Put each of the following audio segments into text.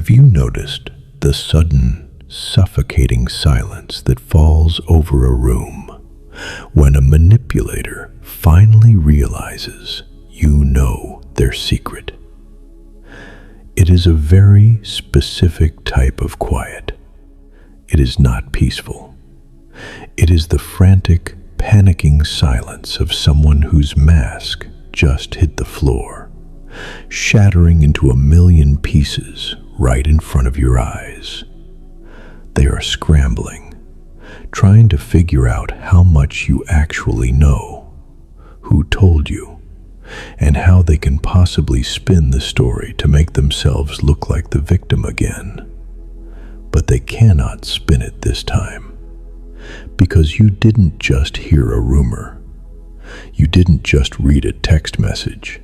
Have you noticed the sudden, suffocating silence that falls over a room when a manipulator finally realizes you know their secret? It is a very specific type of quiet. It is not peaceful. It is the frantic, panicking silence of someone whose mask just hit the floor, shattering into a million pieces right in front of your eyes. They are scrambling, trying to figure out how much you actually know, who told you, and how they can possibly spin the story to make themselves look like the victim again. But they cannot spin it this time, because you didn't just hear a rumor. You didn't just read a text message.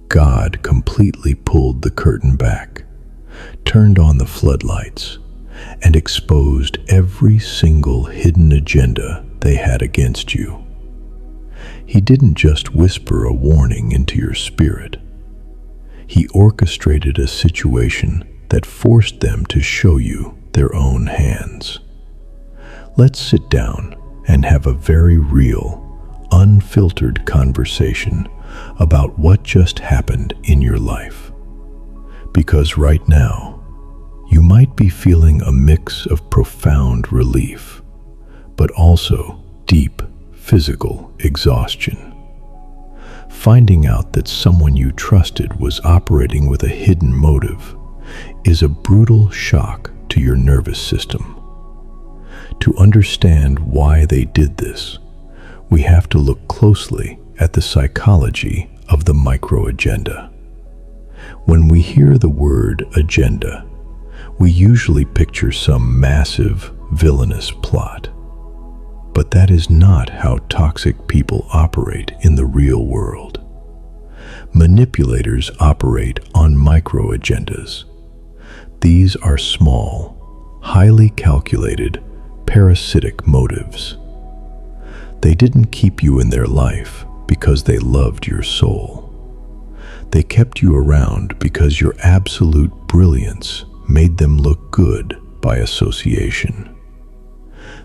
God completely pulled the curtain back, turned on the floodlights, and exposed every single hidden agenda they had against you. He didn't just whisper a warning into your spirit. He orchestrated a situation that forced them to show you their own hands. Let's sit down and have a very real, unfiltered conversation about what just happened in your life. Because right now, you might be feeling a mix of profound relief, but also deep physical exhaustion. Finding out that someone you trusted was operating with a hidden motive is a brutal shock to your nervous system. To understand why they did this, we have to look closely at the psychology of the microagenda. When we hear the word agenda, we usually picture some massive, villainous plot. But that is not how toxic people operate in the real world. Manipulators operate on microagendas. These are small, highly calculated, parasitic motives. They didn't keep you in their life because they loved your soul. They kept you around because your absolute brilliance made them look good by association.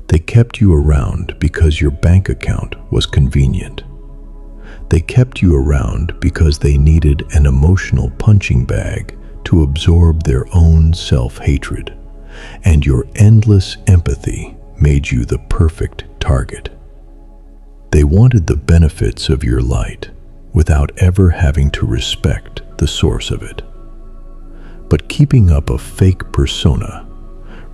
They kept you around because your bank account was convenient. They kept you around because they needed an emotional punching bag to absorb their own self-hatred, and your endless empathy made you the perfect target. They wanted the benefits of your light without ever having to respect the source of it. But keeping up a fake persona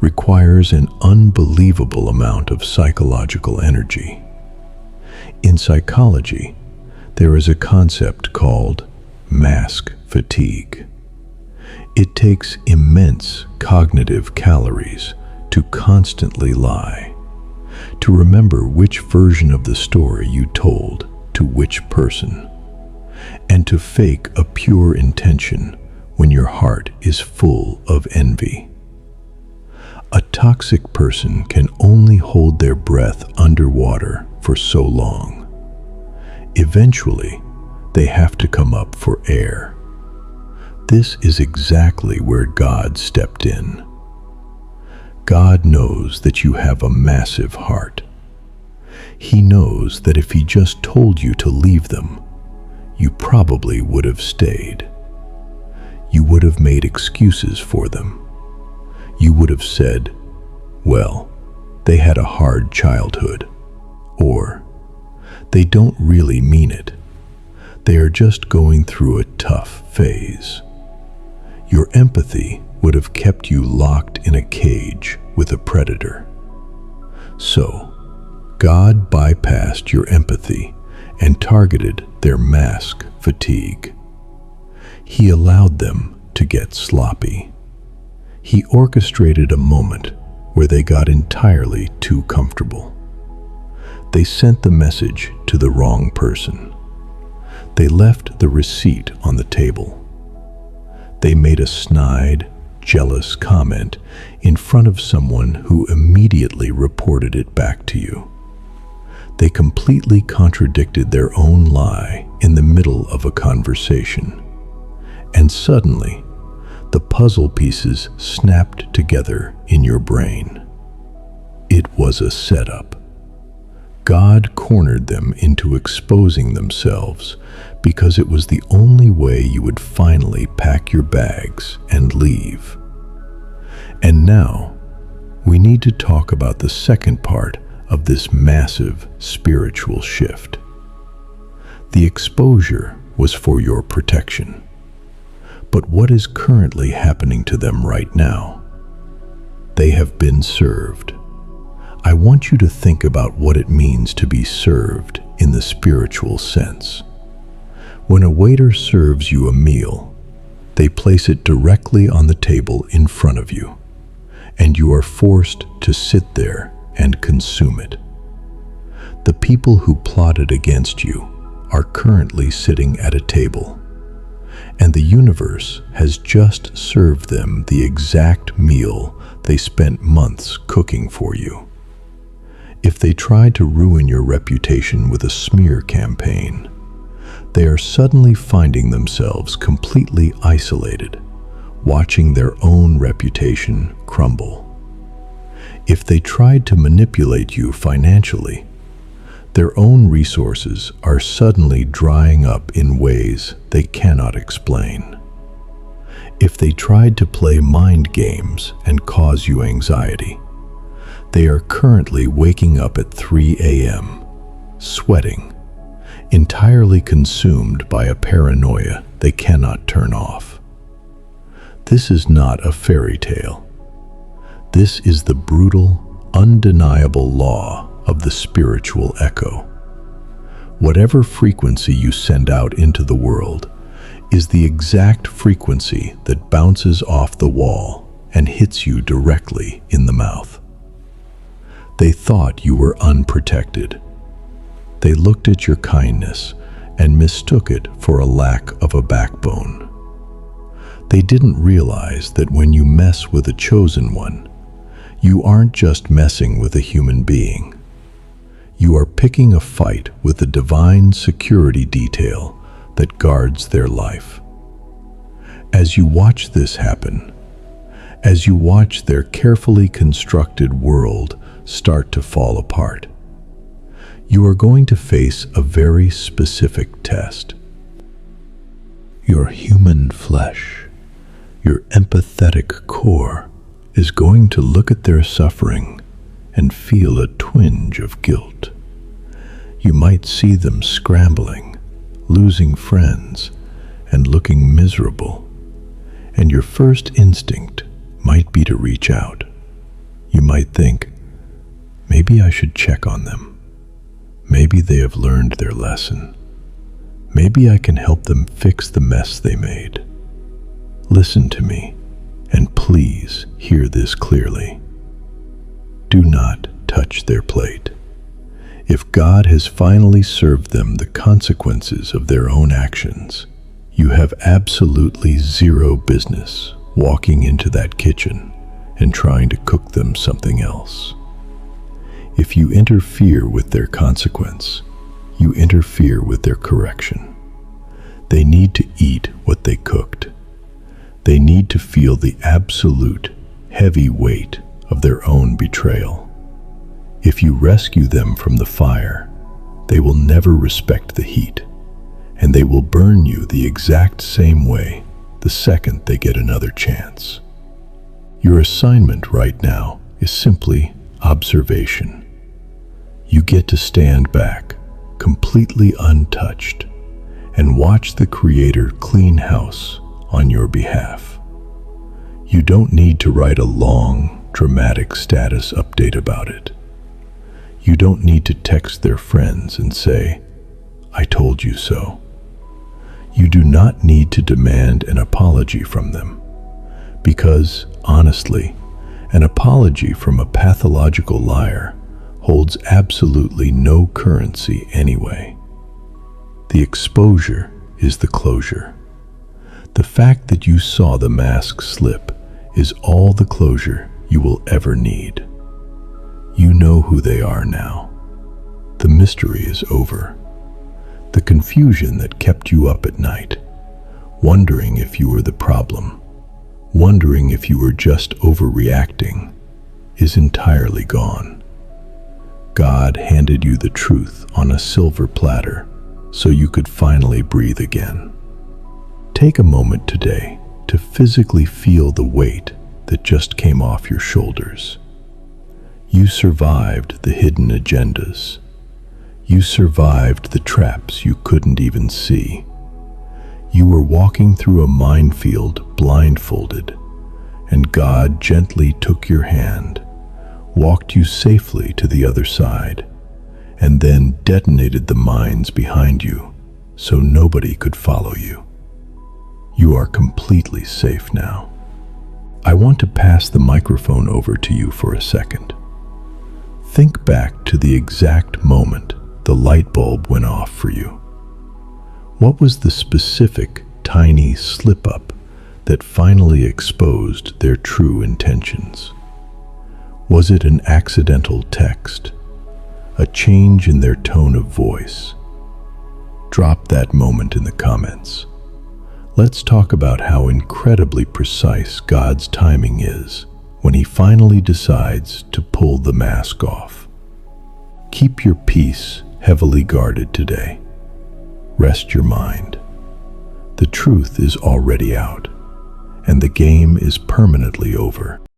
requires an unbelievable amount of psychological energy. In psychology, there is a concept called mask fatigue. It takes immense cognitive calories to constantly lie, to remember which version of the story you told to which person, and to fake a pure intention when your heart is full of envy. A toxic person can only hold their breath underwater for so long. Eventually, they have to come up for air. This is exactly where God stepped in. God knows that you have a massive heart. He knows that if He just told you to leave them, you probably would have stayed. You would have made excuses for them. You would have said, well, they had a hard childhood, or they don't really mean it. They are just going through a tough phase. Your empathy would have kept you locked in a cage with a predator. So, God bypassed your empathy and targeted their mask fatigue. He allowed them to get sloppy. He orchestrated a moment where they got entirely too comfortable. They sent the message to the wrong person. They left the receipt on the table. They made a snide, jealous comment in front of someone who immediately reported it back to you. They completely contradicted their own lie in the middle of a conversation. And suddenly, the puzzle pieces snapped together in your brain. It was a setup. God cornered them into exposing themselves because it was the only way you would finally pack your bags and leave. And now, we need to talk about the second part of this massive spiritual shift. The exposure was for your protection. But what is currently happening to them right now? They have been served. I want you to think about what it means to be served in the spiritual sense. When a waiter serves you a meal, they place it directly on the table in front of you, and you are forced to sit there and consume it. The people who plotted against you are currently sitting at a table, and the universe has just served them the exact meal they spent months cooking for you. If they tried to ruin your reputation with a smear campaign, they are suddenly finding themselves completely isolated, watching their own reputation crumble. If they tried to manipulate you financially, their own resources are suddenly drying up in ways they cannot explain. If they tried to play mind games and cause you anxiety, they are currently waking up at 3 a.m., sweating, entirely consumed by a paranoia they cannot turn off. This is not a fairy tale. This is the brutal, undeniable law of the spiritual echo. Whatever frequency you send out into the world is the exact frequency that bounces off the wall and hits you directly in the mouth. They thought you were unprotected. They looked at your kindness and mistook it for a lack of a backbone. They didn't realize that when you mess with a chosen one, you aren't just messing with a human being. You are picking a fight with the divine security detail that guards their life. As you watch this happen, as you watch their carefully constructed world start to fall apart, you are going to face a very specific test. Your human flesh, your empathetic core, is going to look at their suffering and feel a twinge of guilt. You might see them scrambling, losing friends, and looking miserable, and your first instinct might be to reach out. You might think, maybe I should check on them. Maybe they have learned their lesson. Maybe I can help them fix the mess they made. Listen to me, and please hear this clearly. Do not touch their plate. If God has finally served them the consequences of their own actions, you have absolutely zero business walking into that kitchen and trying to cook them something else. If you interfere with their consequence, you interfere with their correction. They need to eat what they cooked. They need to feel the absolute, heavy weight of their own betrayal. If you rescue them from the fire, they will never respect the heat, and they will burn you the exact same way the second they get another chance. Your assignment right now is simply observation. You get to stand back, completely untouched, and watch the Creator clean house on your behalf. You don't need to write a long, dramatic status update about it. You don't need to text their friends and say, "I told you so." You do not need to demand an apology from them, because, honestly, an apology from a pathological liar holds absolutely no currency anyway. The exposure is the closure. The fact that you saw the mask slip is all the closure you will ever need. You know who they are now. The mystery is over. The confusion that kept you up at night, wondering if you were the problem, wondering if you were just overreacting, is entirely gone. God handed you the truth on a silver platter so you could finally breathe again. Take a moment today to physically feel the weight that just came off your shoulders. You survived the hidden agendas. You survived the traps you couldn't even see. You were walking through a minefield blindfolded, and God gently took your hand, walked you safely to the other side, and then detonated the mines behind you so nobody could follow you. You are completely safe now. I want to pass the microphone over to you for a second. Think back to the exact moment the light bulb went off for you. What was the specific, tiny slip-up that finally exposed their true intentions? Was it an accidental text? A change in their tone of voice? Drop that moment in the comments. Let's talk about how incredibly precise God's timing is when He finally decides to pull the mask off. Keep your peace heavily guarded today. Rest your mind. The truth is already out, and the game is permanently over.